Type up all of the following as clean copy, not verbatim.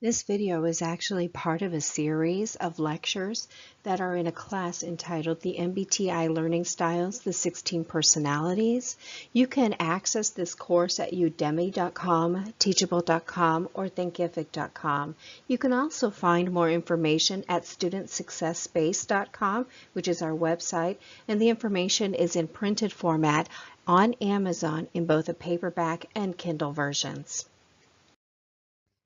This video is actually part of a series of lectures that are in a class entitled The MBTI Learning Styles, the 16 Personalities. You can access this course at udemy.com, teachable.com, or thinkific.com. You can also find more information at studentsuccessbase.com, which is our website, and the information is in printed format on Amazon in both a paperback and Kindle versions.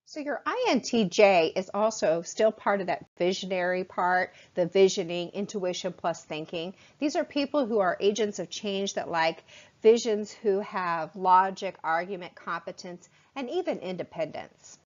So your INTJ is also still part of that visionary part, the visioning, intuition plus thinking. These are people who are agents of change that like visions, who have logic, argument, competence, and even independence.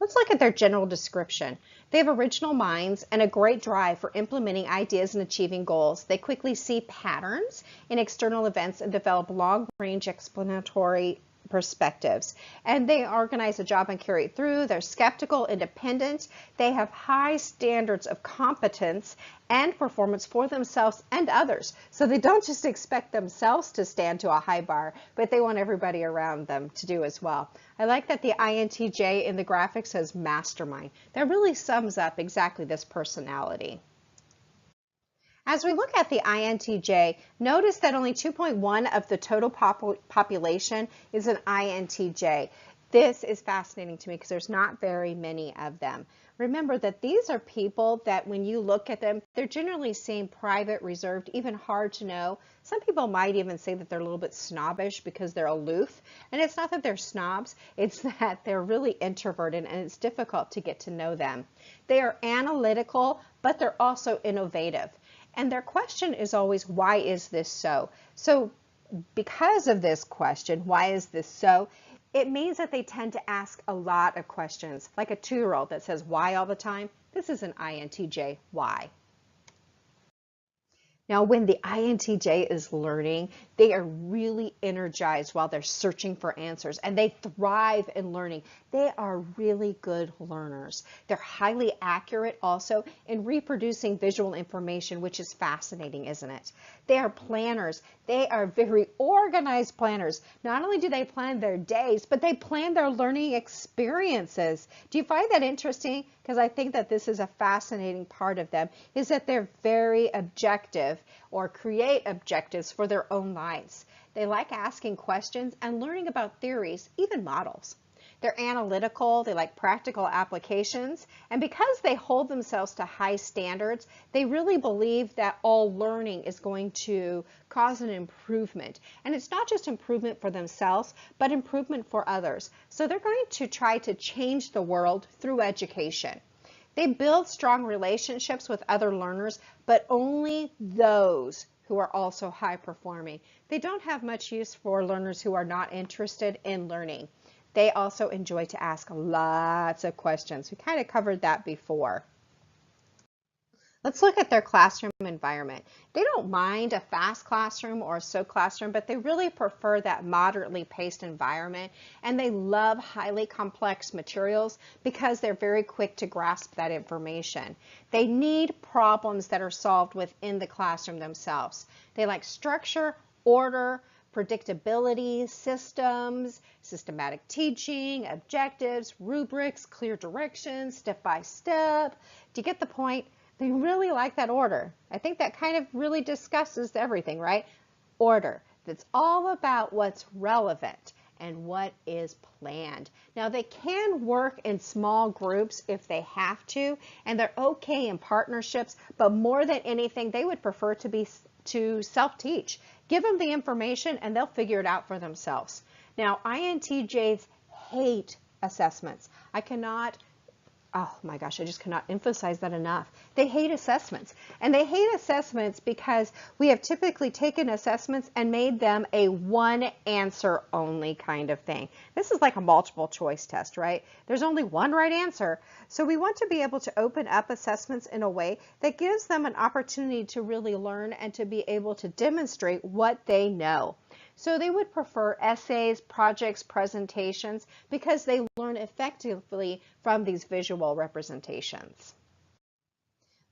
Let's look at their general description. They have original minds and a great drive for implementing ideas and achieving goals. They quickly see patterns in external events and develop long-range explanatory perspectives, and they organize a job and carry it through. They're skeptical, independent. They have high standards of competence and performance for themselves and others. So they don't just expect themselves to stand to a high bar, but they want everybody around them to do as well. I like that the INTJ in the graphic says mastermind. That really sums up exactly this personality. As we look at the INTJ, notice that only 2.1 of the total population is an INTJ. This is fascinating to me because there's not very many of them. Remember that these are people that when you look at them, they're generally seen private, reserved, even hard to know. Some people might even say that they're a little bit snobbish because they're aloof. And it's not that they're snobs, it's that they're really introverted and it's difficult to get to know them. They are analytical, but they're also innovative. And their question is always, why is this so? So because of this question, why is this so? It means that they tend to ask a lot of questions, like a 2-year-old that says why all the time. This is an INTJ, why? Now, when the INTJ is learning, they are really energized while they're searching for answers, and they thrive in learning. They are really good learners. They're highly accurate also in reproducing visual information, which is fascinating, isn't it? They are planners. They are very organized planners. Not only do they plan their days, but they plan their learning experiences. Do you find that interesting? Because I think that this is a fascinating part of them, is that they're very objective or create objectives for their own lives. They like asking questions and learning about theories, even models. They're analytical, they like practical applications, and because they hold themselves to high standards, they really believe that all learning is going to cause an improvement. And it's not just improvement for themselves, but improvement for others. So they're going to try to change the world through education. They build strong relationships with other learners, but only those who are also high performing. They don't have much use for learners who are not interested in learning. They also enjoy to ask lots of questions. We kind of covered that before. Let's look at their classroom environment. They don't mind a fast classroom or a slow classroom, but they really prefer that moderately paced environment, and they love highly complex materials because they're very quick to grasp that information. They need problems that are solved within the classroom themselves. They like structure, order, predictability, systems, systematic teaching, objectives, rubrics, clear directions, step by step. Do you get the point? They really like that order. I think that kind of really discusses everything, right? Order. That's all about what's relevant and what is planned. Now, they can work in small groups if they have to, and they're okay in partnerships, but more than anything, they would prefer to self-teach. Give them the information and they'll figure it out for themselves. Now, INTJs hate assessments. Oh my gosh, I just cannot emphasize that enough. They hate assessments. And they hate assessments because we have typically taken assessments and made them a one answer only kind of thing. This is like a multiple choice test, right? There's only one right answer. So we want to be able to open up assessments in a way that gives them an opportunity to really learn and to be able to demonstrate what they know. So they would prefer essays, projects, presentations, because they learn effectively from these visual representations.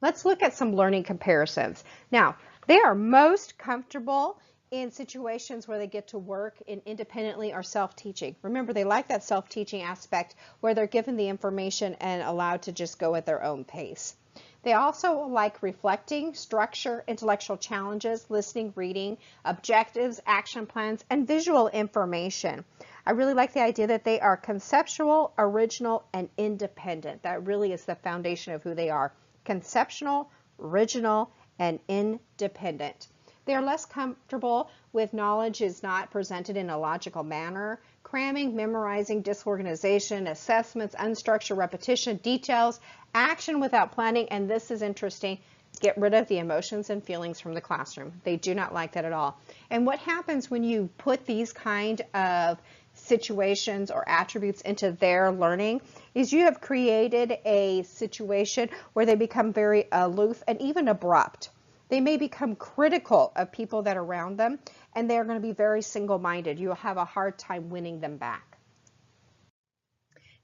Let's look at some learning comparisons. Now, they are most comfortable in situations where they get to work independently or self-teaching. Remember, they like that self-teaching aspect where they're given the information and allowed to just go at their own pace. They also like reflecting, structure, intellectual challenges, listening, reading, objectives, action plans, and visual information. I really like the idea that they are conceptual, original, and independent. That really is the foundation of who they are. Conceptual, original, and independent. They are less comfortable with knowledge is not presented in a logical manner. Cramming, memorizing, disorganization, assessments, unstructured repetition, details, action without planning, and this is interesting, get rid of the emotions and feelings from the classroom. They do not like that at all. And what happens when you put these kind of situations or attributes into their learning is you have created a situation where they become very aloof and even abrupt. They may become critical of people that are around them, and they're going to be very single-minded. You'll have a hard time winning them back.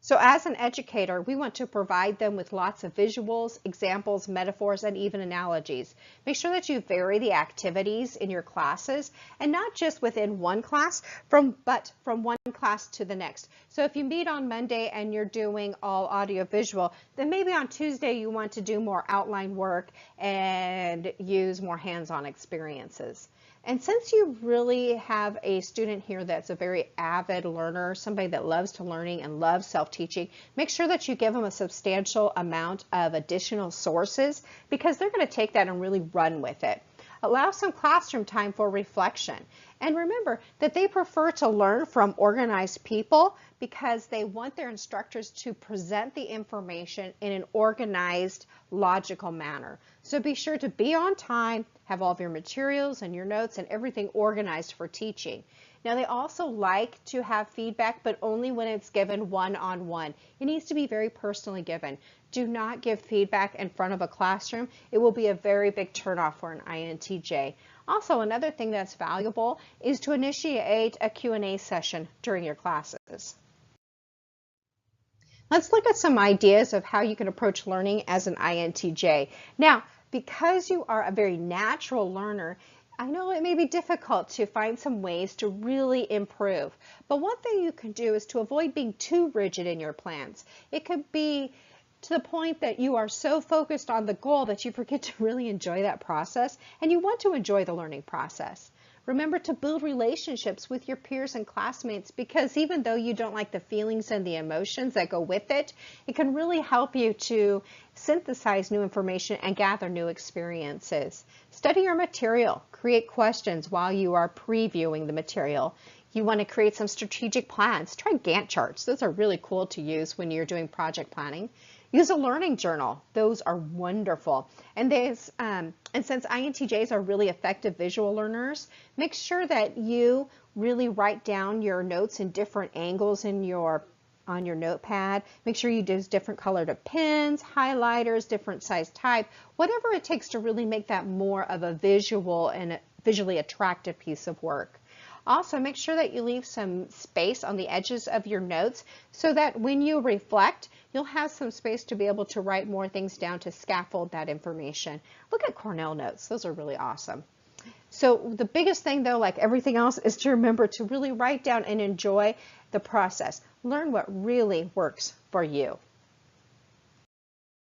So as an educator, we want to provide them with lots of visuals, examples, metaphors, and even analogies. Make sure that you vary the activities in your classes, and not just within one class, but from one class to the next. So if you meet on Monday and you're doing all audio visual, then maybe on Tuesday you want to do more outline work and use more hands-on experiences. And since you really have a student here that's a very avid learner, somebody that loves to learning and loves self-teaching, make sure that you give them a substantial amount of additional sources because they're going to take that and really run with it. Allow some classroom time for reflection. And remember that they prefer to learn from organized people because they want their instructors to present the information in an organized, logical manner. So be sure to be on time, have all of your materials and your notes and everything organized for teaching. Now they also like to have feedback, but only when it's given one-on-one. It needs to be very personally given. Do not give feedback in front of a classroom. It will be a very big turnoff for an INTJ. Also, another thing that's valuable is to initiate a Q&A session during your classes. Let's look at some ideas of how you can approach learning as an INTJ. Now, because you are a very natural learner, I know it may be difficult to find some ways to really improve, but one thing you can do is to avoid being too rigid in your plans. It could be to the point that you are so focused on the goal that you forget to really enjoy that process, and you want to enjoy the learning process. Remember to build relationships with your peers and classmates because even though you don't like the feelings and the emotions that go with it, it can really help you to synthesize new information and gather new experiences. Study your material. Create questions while you are previewing the material. You want to create some strategic plans. Try Gantt charts. Those are really cool to use when you're doing project planning. Use a learning journal. Those are wonderful. And since INTJs are really effective visual learners, make sure that you really write down your notes in different angles on your notepad. Make sure you use different colored pens, highlighters, different size type, whatever it takes to really make that more of a visual and a visually attractive piece of work. Also, make sure that you leave some space on the edges of your notes so that when you reflect, you'll have some space to be able to write more things down to scaffold that information. Look at Cornell notes. Those are really awesome. So the biggest thing, though, like everything else, is to remember to really write down and enjoy the process. Learn what really works for you.